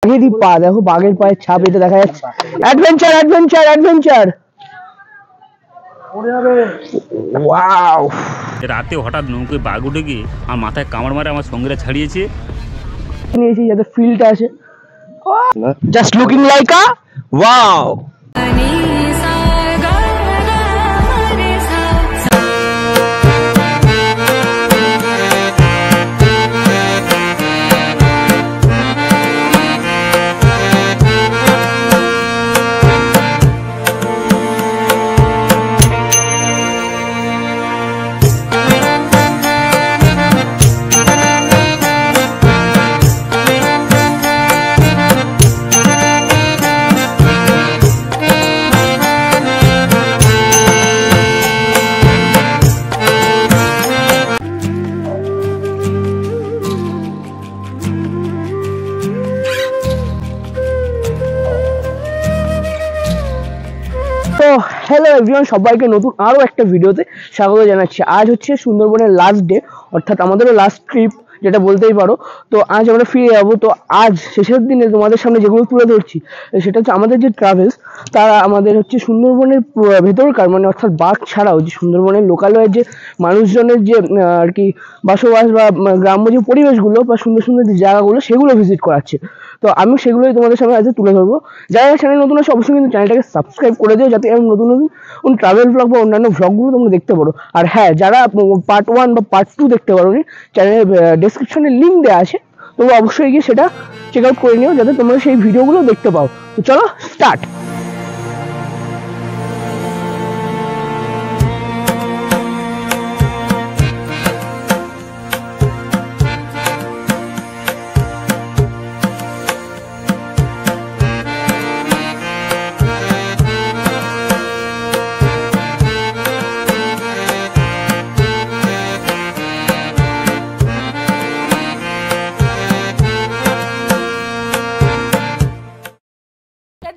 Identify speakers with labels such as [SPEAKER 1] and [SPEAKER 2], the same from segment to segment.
[SPEAKER 1] বাঘেরই পা, দেখো বাঘের পায়ের ছাপ এটা দেখা যাচ্ছে। Adventure adventure adventure. ওয়াও!
[SPEAKER 2] রাতে হঠাৎ নৌকোয় বাঘ উঠে গিয়ে আমার মাথায় কামড় মারে, আমার সঙ্গীরা ছাড়িয়েছে।
[SPEAKER 1] নিয়েছি যাতে ফিলটা আছে। জাস্ট লুকিং লাইক আ ওয়াও। তো হ্যালো এভরিওয়ান, সবাইকে নতুন আরো একটা ভিডিওতে স্বাগত জানাচ্ছি। আজ হচ্ছে সুন্দরবনের লাস্ট ডে, অর্থাৎ আমাদেরও লাস্ট ট্রিপ যেটা বলতেই পারো। তো আজ আমরা ফিরে যাবো। তো আজ শেষের দিনে তোমাদের সামনে যেগুলো তুলে ধরছি সেটা হচ্ছে আমাদের যে ট্রাভেলস, তারা আমাদের হচ্ছে সুন্দরবনের ভেতরকার মানে অর্থাৎ বাঘ ছাড়াও যে সুন্দরবনের লোকালয়ের যে মানুষজনের যে আর কি বসবাস বা গ্রাম্য যে পরিবেশগুলো বা সুন্দর সুন্দর যে জায়গাগুলো সেগুলো ভিজিট করাচ্ছে। তো আমি সেগুলোই তোমাদের সামনে আজকে তুলে ধরবো। যারা চ্যানেল নতুন আছে অবশ্যই কিন্তু চ্যানেলটাকে সাবস্ক্রাইব করে দিও, যাতে এরকম নতুন নতুন ট্রাভেল ব্লগ বা অন্যান্য ভ্লগগুলো তোমরা দেখতে পারো। আর হ্যাঁ, যারা পার্ট 1 বা পার্ট 2 দেখতে পারো নি, চ্যানেলের ডেসক্রিপশনে লিঙ্ক দেওয়া আছে, তোমরা অবশ্যই গিয়ে সেটা চেক আউট করে নিও যাতে তোমরা সেই ভিডিওগুলো দেখতে পাও। তো চলো স্টার্ট।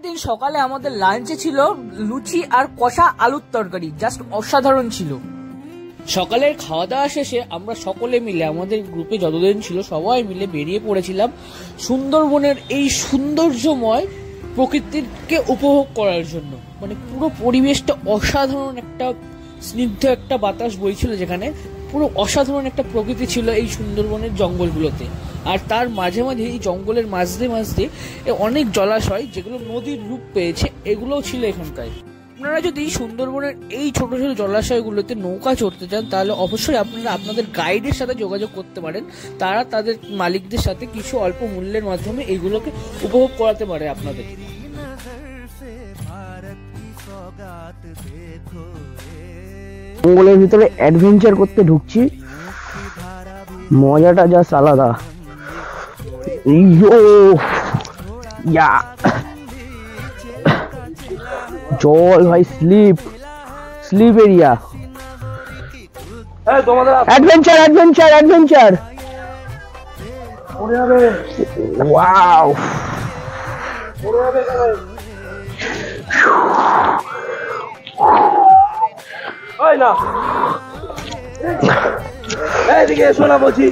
[SPEAKER 3] দিন সকালে আমাদের লাঞ্চে ছিল লুচি আর কষা আলুর তরকারি, জাস্ট অসাধারণ ছিল। সকালের খাওয়া দাওয়া শেষে আমরা সকলে মিলে, আমাদের গ্রুপে যতদিন ছিল সবাই মিলে বেরিয়ে পড়েছিলাম সুন্দরবনের এই সৌন্দর্যময় প্রকৃতিকে উপভোগ করার জন্য। মানে পুরো পরিবেশটা অসাধারণ, একটা স্নিগ্ধ একটা বাতাস বইছিল, যেখানে পুরো অসাধারণ একটা প্রকৃতি ছিল এই সুন্দরবনের জঙ্গলগুলোতে। আর তার মাঝে মাঝে এই জঙ্গলের মাঝে মাঝে অনেক জলাশয় যেগুলো নদীর রূপ পেয়েছে, এগুলোও ছিল এখানকার। আপনারা যদি সুন্দরবনের এই ছোট ছোট জলাশয়গুলোতে নৌকা চড়তে চান তাহলে অবশ্যই আপনারা আপনাদের গাইডের সাথে যোগাযোগ করতে পারেন। তারা তাদের মালিকদের সাথে কিছু অল্প মূল্যের মাধ্যমে এইগুলোকে উপভোগ করাতে পারে আপনাদের।
[SPEAKER 1] জঙ্গলের ভিতরে অ্যাডভেঞ্চার করতে ঢুকছি, মজাটা জাস্ট আলাদা। জল ভাই, slip slip area. Adventure adventure adventure. Wow! এইদিকে এসো না বলছি।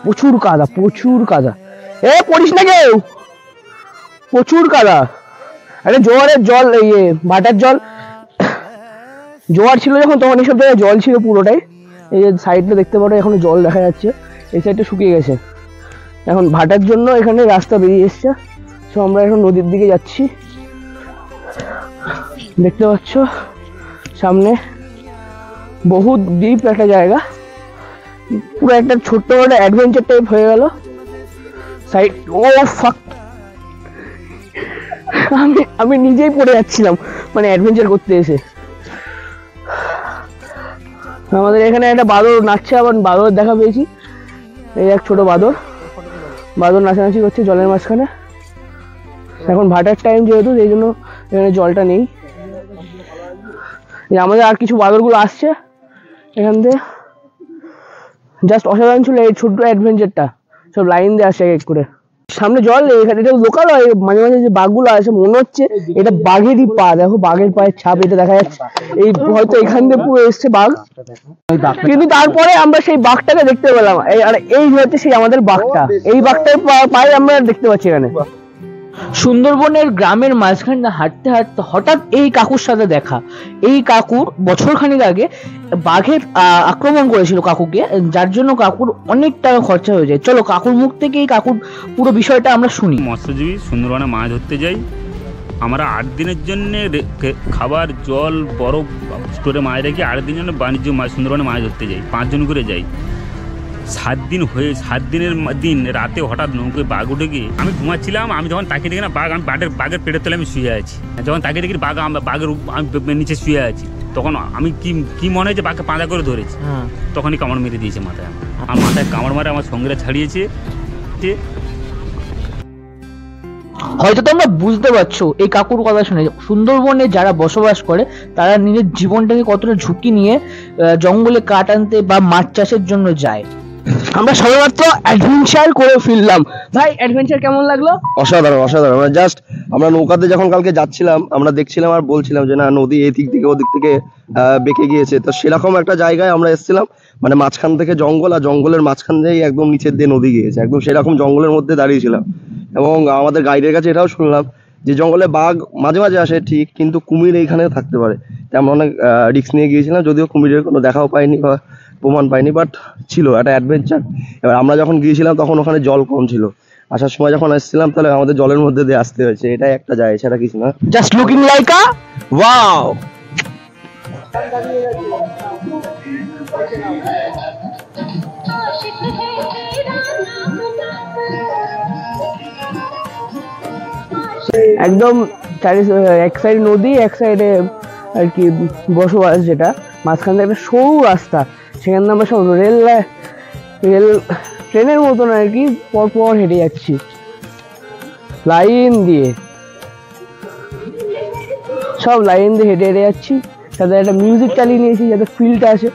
[SPEAKER 1] প্রচুর কাদা, প্রচুর কাদা। এ পড়িস না কেউ, প্রচুর কাদা। আরে জোয়ারের জল, ভাটার জল জোয়ার ছিল যখন তখন এইসব জায়গায় জল ছিল পুরোটাই। এই যে সাইডটা দেখতে পারো, এখনো জল দেখা যাচ্ছে। এই সাইডটা শুকিয়ে গেছে, এখন ভাটার জন্য এখানে রাস্তা বেরিয়ে এসছে। তো আমরা এখন নদীর দিকে যাচ্ছি, দেখতে পাচ্ছ সামনে বহুত ডিপ একটা জায়গা, পুরো একটা ছোট্ট একটা অ্যাডভেঞ্চার টাইপ হয়ে গেল সাইড। ও ফাক, আমি নিজেই পড়ে যাচ্ছিলাম মানে অ্যাডভেঞ্চার করতে এসে। আমাদের এখানে একটা বাদর নাচছে, আবার বাদর দেখা পেয়েছি। এই এক ছোট বাদর নাচানাচি করছে জলের মাঝখানে। এখন ভাটার টাইম যেহেতু, সেই জন্য এখানে জলটা নেই। আমাদের আর কিছু বাদরগুলো আসছে এখান দিয়ে। জাস্ট অসাধারণ ছিল এই ছোট্ট অ্যাডভেঞ্চারটা, সব লাইন দিয়ে আসছে এক এক করে। সামনে জল, এখানে এটা লোকাল হয়, মাঝে মাঝে যে বাঘগুলো আছে মনে হচ্ছে এটা বাঘেরই পা, দেখো বাঘের পায়ের ছাপ এটা দেখা যাচ্ছে, এই হয়তো এখান দিয়ে পুরো এসছে বাঘ, কিন্তু তারপরে আমরা সেই বাঘটাকে দেখতে পেলাম, আর এই হচ্ছে সেই আমাদের বাঘটা, এই বাঘটার পায়ে আমরা দেখতে পাচ্ছি এখানে।
[SPEAKER 3] সুন্দরবনের গ্রামের মাঝখানে হাঁটতে হাঁটতে হঠাৎ এই কাকুর সাথে দেখা। এই কাকুর বছরখানেক আগে বাঘের আক্রমণ করেছিল কাকুকে, যার জন্য কাকুর অনেক টাকা খরচা হয়ে যায়। চলো কাকুর মুখ থেকে এই কাকুর পুরো বিষয়টা আমরা শুনি।
[SPEAKER 2] মৎস্যজীবী সুন্দরবনে মাছ ধরতে যাই আমরা 8 দিনের জন্য, খাবার জল বরফ স্টোরে মাছ রেখে 8 দিনের জন্য বাণিজ্য মাছ সুন্দরবনে মাছ ধরতে যাই, 5 জন করে যাই। 7 দিন হয়ে 7 দিনের দিন রাতে হঠাৎ নৌকোয় বাঘ উঠে গিয়ে আমি ঘুমাচ্ছিলাম, আমি যখন তাকিয়ে দেখি না বাঘ, আমি বাঘের পেটের তলে আমি শুয়ে আছি, যখন তাকিয়ে দেখি বাঘের আমি নিচে শুয়ে আছি, তখন আমি কি মনে হয় যে বাঘকে পাঁজা করে ধরেছি, তখনই কামড় মেরে দিয়েছে মাথায়, আমার মাথায় কামড় মারে আমার সঙ্গীরা ছাড়িয়েছে।
[SPEAKER 3] হয়তো তোমরা বুঝতে পারছো এই কাকুর কথা শুনে সুন্দরবনে যারা বসবাস করে তারা নিজের জীবনটাকে কতটা ঝুঁকি নিয়ে জঙ্গলে কাঠ আনতে বা মাছ চাষের জন্য যায়।
[SPEAKER 1] আমরা সবেমাত্র অ্যাডভেঞ্চার করে ফিরলাম। ভাই অ্যাডভেঞ্চার কেমন লাগলো?
[SPEAKER 4] অসাধারণ অসাধারণ। আমরা জাস্ট আমরা নৌকাতে যখন কালকে যাচ্ছিলাম আমরা দেখছিলাম আর বলছিলাম যে না নদী এই দিক থেকে ওদিক থেকে বেঁকে গিয়েছে, তো সেরকম একটা জায়গায় আমরা এসেছিলাম, মানে মাঝখান থেকে জঙ্গল আর জঙ্গলের মাঝখান থেকে একদম নিচের দিয়ে নদী গিয়েছে, একদম সেরকম জঙ্গলের মধ্যে দাঁড়িয়েছিলাম। এবং আমাদের গাইডের কাছে এটাও শুনলাম যে জঙ্গলে বাঘ মাঝে মাঝে আসে ঠিক, কিন্তু কুমির এইখানেও থাকতে পারে। তাই আমরা অনেক রিস্ক নিয়ে গিয়েছিলাম, যদিও কুমিরের কোনো দেখাও পাইনি বা প্রমাণ পাইনি, বাট ছিল একটা অ্যাডভেঞ্চার। এবার আমরা যখন গিয়েছিলাম তখন ওখানে জল কম ছিল, আসার সময় যখন আসছিলাম তাহলে আমাদের জলের মধ্যে দিয়ে আসতে হয়েছে, এটাই একটা যায়, এছাড়া কিছু না।
[SPEAKER 1] জাস্ট লুকিং লাইক আ ওয়াও। একদম এক সাইড নদী, এক সাইডে আর কি বসবাস, যেটা মাঝখান থেকে একটা সরু রাস্তা, সেখানে আমরা সব রেল ট্রেনের মতন আর কি পর পর হেঁটে যাচ্ছি লাইন দিয়ে, সব লাইন দিয়ে হেঁটে হেঁটে যাচ্ছি, সাথে একটা মিউজিক চালিয়ে নিয়েছি যাতে ফিলটা আসে।